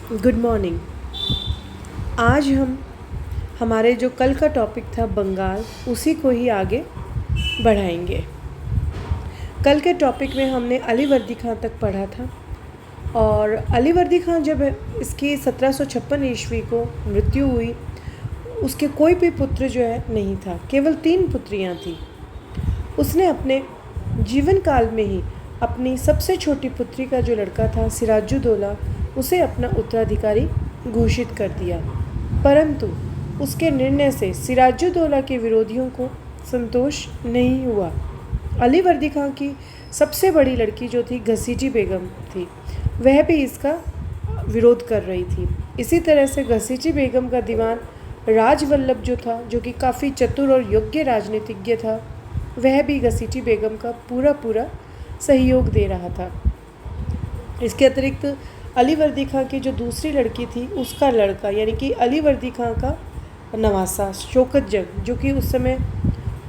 Good morning. आज हम हमारे जो कल का टॉपिक था बंगाल, उसी को ही आगे बढ़ाएंगे। कल के टॉपिक में हमने अली वर्दी खां तक पढ़ा था और अली वर्दी खां जब इसकी 1756 ईस्वी को मृत्यु हुई, उसके कोई भी पुत्र जो है नहीं था, केवल 3 पुत्रियां थीं। उसने अपने जीवन काल में ही अपनी सबसे छोटी पुत्री का जो लड़का था सिराजुद्दौला, उसे अपना उत्तराधिकारी घोषित कर दिया। परंतु उसके निर्णय से सिराजुद्दौला के विरोधियों को संतोष नहीं हुआ। अली वर्दी खां की सबसे बड़ी लड़की जो थी घसीटी बेगम थी, वह भी इसका विरोध कर रही थी। इसी तरह से घसीटी बेगम का दीवान राजवल्लभ जो था, जो कि काफ़ी चतुर और योग्य राजनीतिज्ञ था, वह भी घसीटी बेगम का पूरा सहयोग दे रहा था। इसके अतिरिक्त अली वर्दी खां की जो दूसरी लड़की थी, उसका लड़का यानी कि अली वर्दी खां का नवासा शौकत जंग, जो कि उस समय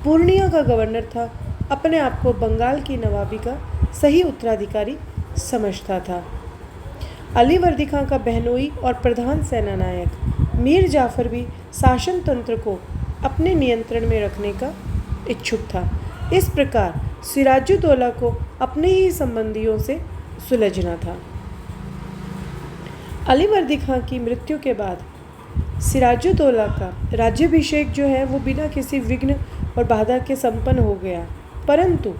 पूर्णिया का गवर्नर था, अपने आप को बंगाल की नवाबी का सही उत्तराधिकारी समझता था। अली वर्दी खां का बहनोई और प्रधान सेना नायक मीर जाफ़र भी शासन तंत्र को अपने नियंत्रण में रखने का इच्छुक था। इस प्रकार सिराजुद्दौला को अपने ही संबंधियों से सुलझना था। अली वर्दी खां की मृत्यु के बाद सिराजुद्दौला का राज्याभिषेक जो है वो बिना किसी विघ्न और बाधा के संपन्न हो गया। परंतु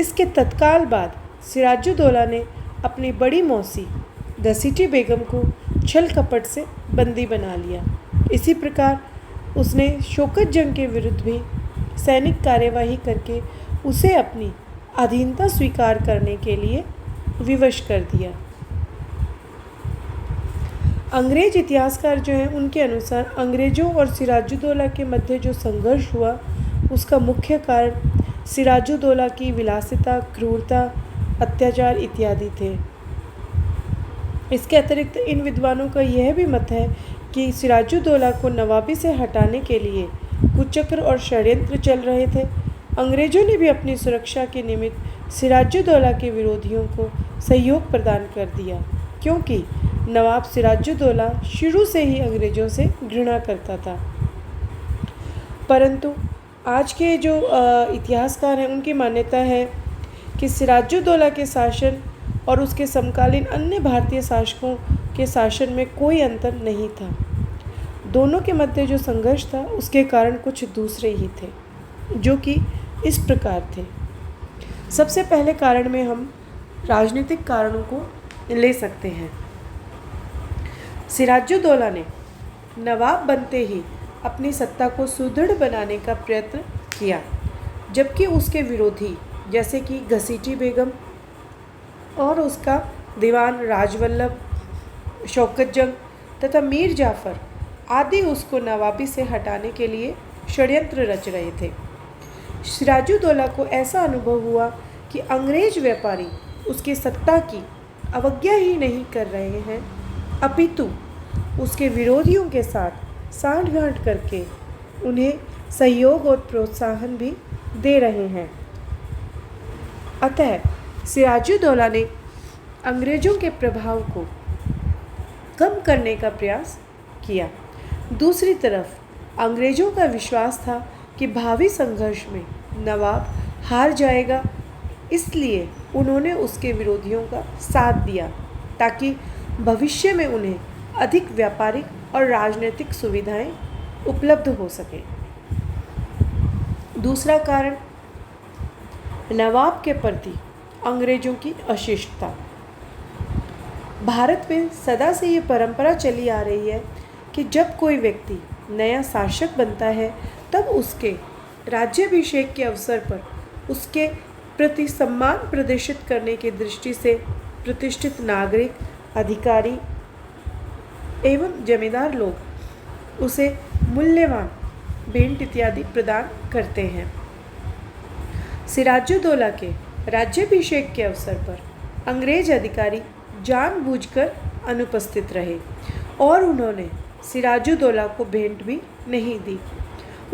इसके तत्काल बाद सिराजुद्दौला ने अपनी बड़ी मौसी घसीटी बेगम को छल कपट से बंदी बना लिया। इसी प्रकार उसने शौकत जंग के विरुद्ध भी सैनिक कार्यवाही करके उसे अपनी अधीनता स्वीकार करने के लिए विवश कर दिया। अंग्रेज इतिहासकार जो हैं, उनके अनुसार अंग्रेज़ों और सिराजुद्दौला के मध्य जो संघर्ष हुआ, उसका मुख्य कारण सिराजुद्दौला की विलासिता, क्रूरता, अत्याचार इत्यादि थे। इसके अतिरिक्त इन विद्वानों का यह भी मत है कि सिराजुद्दौला को नवाबी से हटाने के लिए कुचक्र और षड्यंत्र चल रहे थे। अंग्रेज़ों ने भी अपनी सुरक्षा के निमित्त सिराजुद्दौला के विरोधियों को सहयोग प्रदान कर दिया, क्योंकि नवाब सिराजुद्दौला शुरू से ही अंग्रेज़ों से घृणा करता था। परंतु आज के जो इतिहासकार हैं, उनकी मान्यता है कि सिराजुद्दौला के शासन और उसके समकालीन अन्य भारतीय शासकों के शासन में कोई अंतर नहीं था। दोनों के मध्य जो संघर्ष था, उसके कारण कुछ दूसरे ही थे, जो कि इस प्रकार थे। सबसे पहले कारण में हम राजनीतिक कारणों को ले सकते हैं। सिराजुद्दौला ने नवाब बनते ही अपनी सत्ता को सुदृढ़ बनाने का प्रयत्न किया, जबकि उसके विरोधी जैसे कि घसीटी बेगम और उसका दीवान राजवल्लभ, शौकत जंग तथा मीर जाफ़र आदि उसको नवाबी से हटाने के लिए षड्यंत्र रच रहे थे। सिराजुद्दौला को ऐसा अनुभव हुआ कि अंग्रेज व्यापारी उसकी सत्ता की अवज्ञा ही नहीं कर रहे हैं, अपितु उसके विरोधियों के साथ सांठगांठ करके उन्हें सहयोग और प्रोत्साहन भी दे रहे हैं। अतः सिराजुद्दौला ने अंग्रेज़ों के प्रभाव को कम करने का प्रयास किया। दूसरी तरफ अंग्रेज़ों का विश्वास था कि भावी संघर्ष में नवाब हार जाएगा, इसलिए उन्होंने उसके विरोधियों का साथ दिया ताकि भविष्य में उन्हें अधिक व्यापारिक और राजनीतिक सुविधाएं उपलब्ध हो सकें। दूसरा कारण नवाब के प्रति अंग्रेज़ों की अशिष्टता। भारत में सदा से ये परंपरा चली आ रही है कि जब कोई व्यक्ति नया शासक बनता है, तब उसके राज्याभिषेक के अवसर पर उसके प्रति सम्मान प्रदर्शित करने की दृष्टि से प्रतिष्ठित नागरिक, अधिकारी एवं जमींदार लोग उसे मूल्यवान भेंट इत्यादि प्रदान करते हैं। सिराजुद्दौला के राज्याभिषेक के अवसर पर अंग्रेज अधिकारी जानबूझकर अनुपस्थित रहे और उन्होंने सिराजुद्दौला को भेंट भी नहीं दी।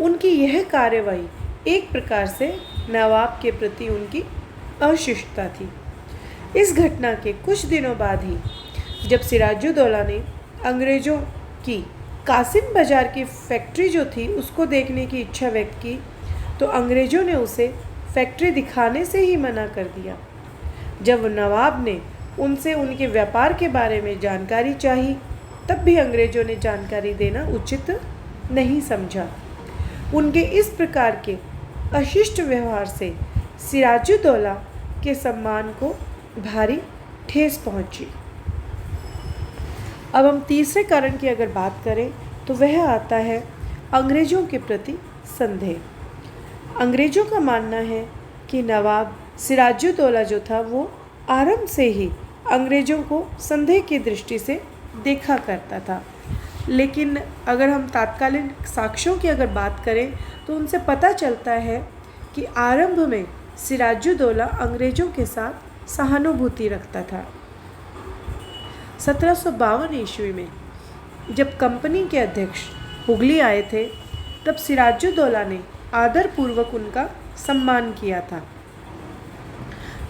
उनकी यह कार्यवाही एक प्रकार से नवाब के प्रति उनकी अशिष्टता थी। इस घटना के कुछ दिनों बाद ही जब सिराजुद्दौला ने अंग्रेज़ों की कासिम बाज़ार की फैक्ट्री जो थी उसको देखने की इच्छा व्यक्त की, तो अंग्रेज़ों ने उसे फैक्ट्री दिखाने से ही मना कर दिया। जब नवाब ने उनसे उनके व्यापार के बारे में जानकारी चाही, तब भी अंग्रेज़ों ने जानकारी देना उचित नहीं समझा। उनके इस प्रकार के अशिष्ट व्यवहार से सिराजुद्दौला के सम्मान को भारी ठेस पहुंची। अब हम तीसरे कारण की अगर बात करें तो वह आता है अंग्रेज़ों के प्रति संदेह। अंग्रेज़ों का मानना है कि नवाब सिराजुद्दौला जो था वो आरंभ से ही अंग्रेज़ों को संदेह की दृष्टि से देखा करता था। लेकिन अगर हम तात्कालीन साक्ष्यों की अगर बात करें तो उनसे पता चलता है कि आरंभ में सिराजुद्दौला अंग्रेज़ों के साथ सहानुभूति रखता था। 1752 ईस्वी में जब कंपनी के अध्यक्ष हुगली आए थे, तब सिराजुद्दौला ने आदरपूर्वक उनका सम्मान किया था।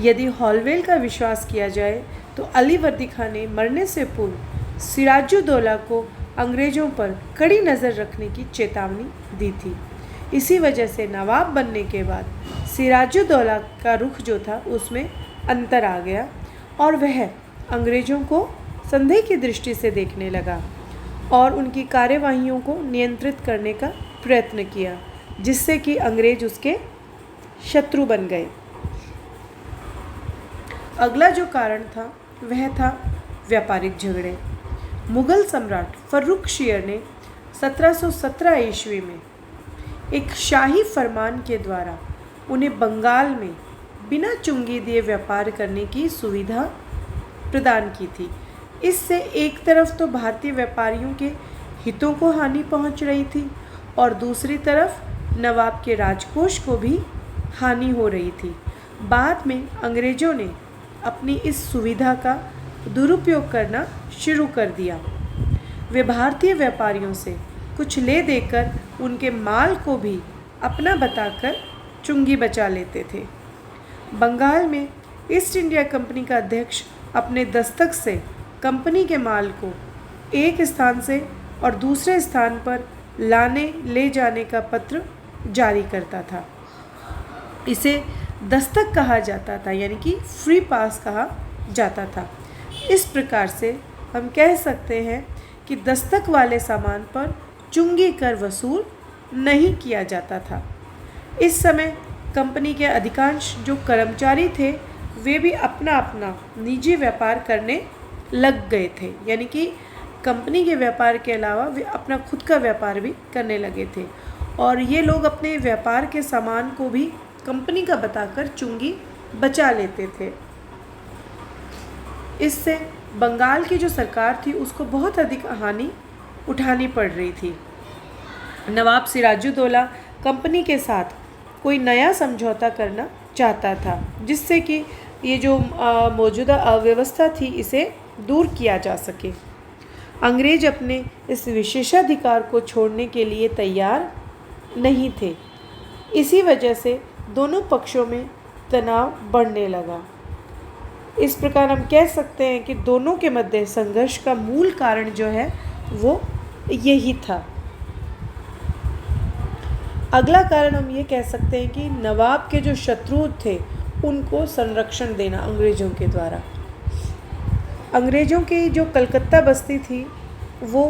यदि हॉलवेल का विश्वास किया जाए तो अलीवर्दी खान ने मरने से पूर्व सिराजुद्दौला को अंग्रेज़ों पर कड़ी नज़र रखने की चेतावनी दी थी। इसी वजह से नवाब बनने के बाद सिराजुद्दौला का रुख जो था उसमें अंतर आ गया और वह अंग्रेज़ों को संदेह की दृष्टि से देखने लगा और उनकी कार्यवाहियों को नियंत्रित करने का प्रयत्न किया, जिससे कि अंग्रेज़ उसके शत्रु बन गए। अगला जो कारण था वह था व्यापारिक झगड़े। मुग़ल सम्राट फर्रुखशियर ने 1717 ईस्वी में एक शाही फरमान के द्वारा उन्हें बंगाल में बिना चुंगी दिए व्यापार करने की सुविधा प्रदान की थी। इससे एक तरफ तो भारतीय व्यापारियों के हितों को हानि पहुंच रही थी और दूसरी तरफ नवाब के राजकोष को भी हानि हो रही थी। बाद में अंग्रेज़ों ने अपनी इस सुविधा का दुरुपयोग करना शुरू कर दिया। वे भारतीय व्यापारियों से कुछ ले देकर उनके माल को भी अपना बताकर चुंगी बचा लेते थे। बंगाल में ईस्ट इंडिया कंपनी का अध्यक्ष अपने दस्तक से कंपनी के माल को एक स्थान से और दूसरे स्थान पर लाने ले जाने का पत्र जारी करता था। इसे दस्तक कहा जाता था, यानी कि फ्री पास कहा जाता था। इस प्रकार से हम कह सकते हैं कि दस्तक वाले सामान पर चुंगी कर वसूल नहीं किया जाता था। इस समय कंपनी के अधिकांश जो कर्मचारी थे वे भी अपना अपना निजी व्यापार करने लग गए थे, यानी कि कंपनी के व्यापार के अलावा वे अपना खुद का व्यापार भी करने लगे थे और ये लोग अपने व्यापार के सामान को भी कंपनी का बताकर चुंगी बचा लेते थे। इससे बंगाल की जो सरकार थी उसको बहुत अधिक हानि उठानी पड़ रही थी। नवाब सिराजुद्दौला कंपनी के साथ कोई नया समझौता करना चाहता था, जिससे कि ये जो मौजूदा अव्यवस्था थी इसे दूर किया जा सके। अंग्रेज अपने इस विशेषाधिकार को छोड़ने के लिए तैयार नहीं थे। इसी वजह से दोनों पक्षों में तनाव बढ़ने लगा। इस प्रकार हम कह सकते हैं कि दोनों के मध्य संघर्ष का मूल कारण जो है वो यही था। अगला कारण हम ये कह सकते हैं कि नवाब के जो शत्रु थे उनको संरक्षण देना अंग्रेज़ों के द्वारा। अंग्रेज़ों की जो कलकत्ता बस्ती थी वो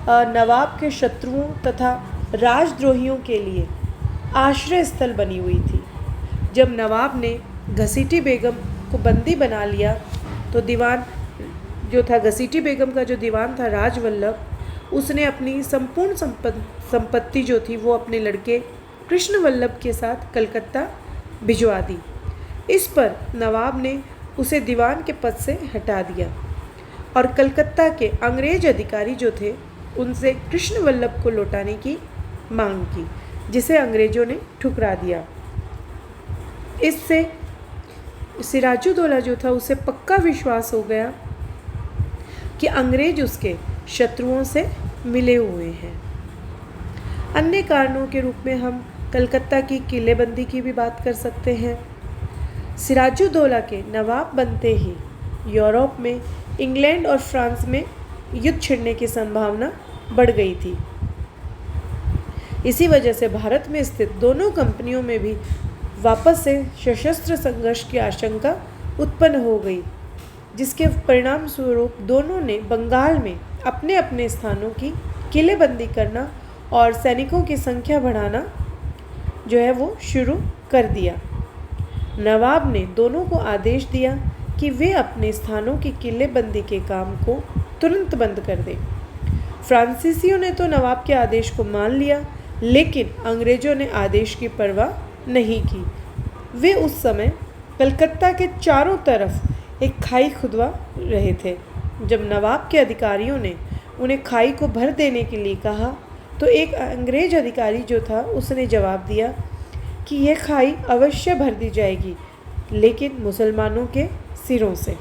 नवाब के शत्रुओं तथा राजद्रोहियों के लिए आश्रय स्थल बनी हुई थी। जब नवाब ने घसीटी बेगम को बंदी बना लिया तो दीवान जो था, घसीटी बेगम का जो दीवान था राजवल्लभ, उसने अपनी संपूर्ण संपत्ति जो थी वो अपने लड़के कृष्णवल्लभ के साथ कलकत्ता भिजवा दी। इस पर नवाब ने उसे दीवान के पद से हटा दिया और कलकत्ता के अंग्रेज अधिकारी जो थे उनसे कृष्णवल्लभ को लौटाने की मांग की, जिसे अंग्रेज़ों ने ठुकरा दिया। इससे सिराजुद्दौला जो था उसे पक्का विश्वास हो गया कि अंग्रेज उसके शत्रुओं से मिले हुए हैं। अन्य कारणों के रूप में हम कलकत्ता की किलेबंदी की भी बात कर सकते हैं। सिराजुद्दौला के नवाब बनते ही यूरोप में इंग्लैंड और फ्रांस में युद्ध छिड़ने की संभावना बढ़ गई थी। इसी वजह से भारत में स्थित दोनों कंपनियों में भी वापस से सशस्त्र संघर्ष की आशंका उत्पन्न हो गई, जिसके परिणाम स्वरूप दोनों ने बंगाल में अपने अपने स्थानों की किलेबंदी करना और सैनिकों की संख्या बढ़ाना जो है वो शुरू कर दिया। नवाब ने दोनों को आदेश दिया कि वे अपने स्थानों की किलेबंदी के काम को तुरंत बंद कर दें। फ्रांसीसियों ने तो नवाब के आदेश को मान लिया, लेकिन अंग्रेज़ों ने आदेश की परवाह नहीं की। वे उस समय कलकत्ता के चारों तरफ एक खाई खुदवा रहे थे। जब नवाब के अधिकारियों ने उन्हें खाई को भर देने के लिए कहा, तो एक अंग्रेज अधिकारी जो था उसने जवाब दिया कि यह खाई अवश्य भर दी जाएगी, लेकिन मुसलमानों के सिरों से।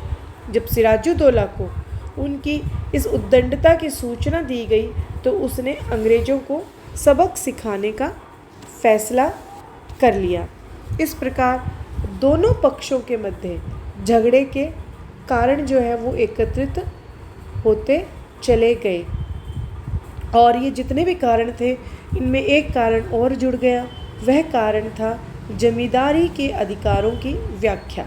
जब सिराजुद्दौला को उनकी इस उद्दंडता की सूचना दी गई, तो उसने अंग्रेज़ों को सबक सिखाने का फैसला कर लिया। इस प्रकार दोनों पक्षों के मध्य झगड़े के कारण जो है वो एकत्रित होते चले गए, और ये जितने भी कारण थे इनमें एक कारण और जुड़ गया। वह कारण था जमींदारी के अधिकारों की व्याख्या।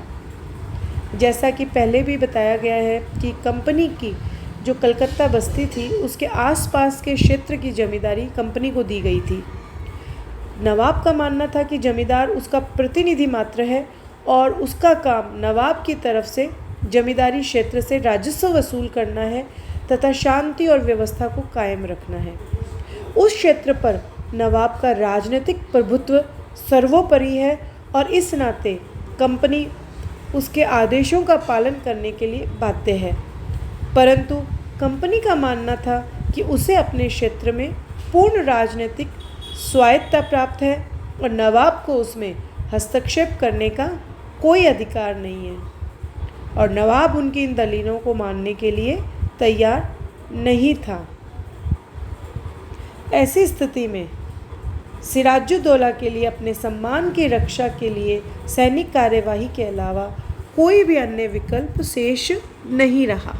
जैसा कि पहले भी बताया गया है कि कंपनी की जो कलकत्ता बस्ती थी उसके आसपास के क्षेत्र की जमींदारी कंपनी को दी गई थी। नवाब का मानना था कि जमींदार उसका प्रतिनिधि मात्र है और उसका काम नवाब की तरफ से जमींदारी क्षेत्र से राजस्व वसूल करना है तथा शांति और व्यवस्था को कायम रखना है। उस क्षेत्र पर नवाब का राजनीतिक प्रभुत्व सर्वोपरि है और इस नाते कंपनी उसके आदेशों का पालन करने के लिए बाध्य है। परंतु कंपनी का मानना था कि उसे अपने क्षेत्र में पूर्ण राजनीतिक स्वायत्तता प्राप्त है और नवाब को उसमें हस्तक्षेप करने का कोई अधिकार नहीं है, और नवाब उनकी इन दलीलों को मानने के लिए तैयार नहीं था। ऐसी स्थिति में सिराजुद्दौला के लिए अपने सम्मान की रक्षा के लिए सैनिक कार्यवाही के अलावा कोई भी अन्य विकल्प शेष नहीं रहा।